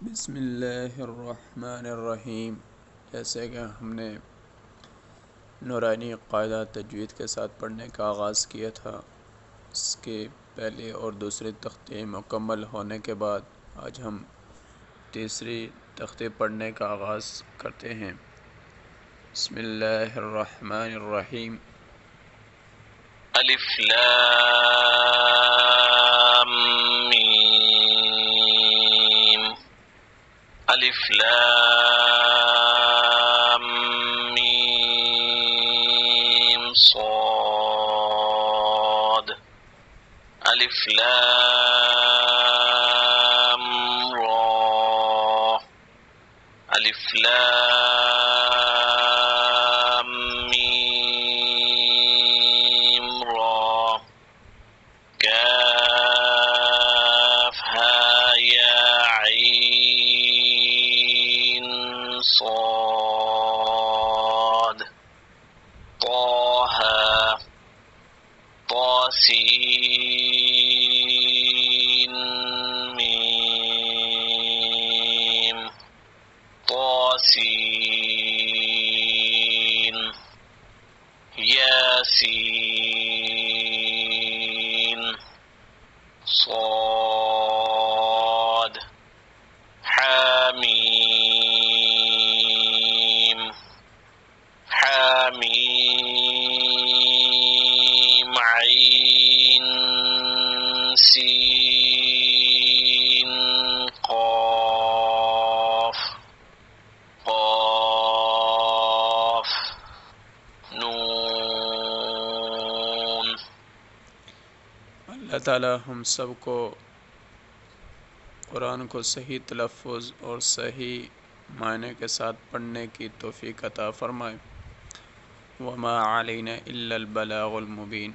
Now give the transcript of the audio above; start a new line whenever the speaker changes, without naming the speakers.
बिस्मिल्लाहिर्रहमानिर्रहीम। जैसे कि हमने नूरानी क़ायदा तजवीद के साथ पढ़ने का आगाज़ किया था, इसके पहले और दूसरे तख्ते मुकम्मल होने के बाद आज हम तीसरी तख्ते पढ़ने का आगाज़ करते हैं। बिस्मिल्लाहिर्रहमानिर्रहीम।
अलिफ लाम मीम। अलिफ लाम मीम صاد। अलिफ लाम را। अलिफ लाम मीम را। काफ हा या ऐन صاد। طه طاسين ميم طاسين ياسين صاد حميم حميم عين سين قاف قاف नून।
अल्लाह ताला हम सब को कुरान को सही तलफ़्फ़ुज़ और सही मायने के साथ पढ़ने की तौफ़ीक़ अता फ़रमाए। वमा अलैना इल्लल बलागुल मुबीन।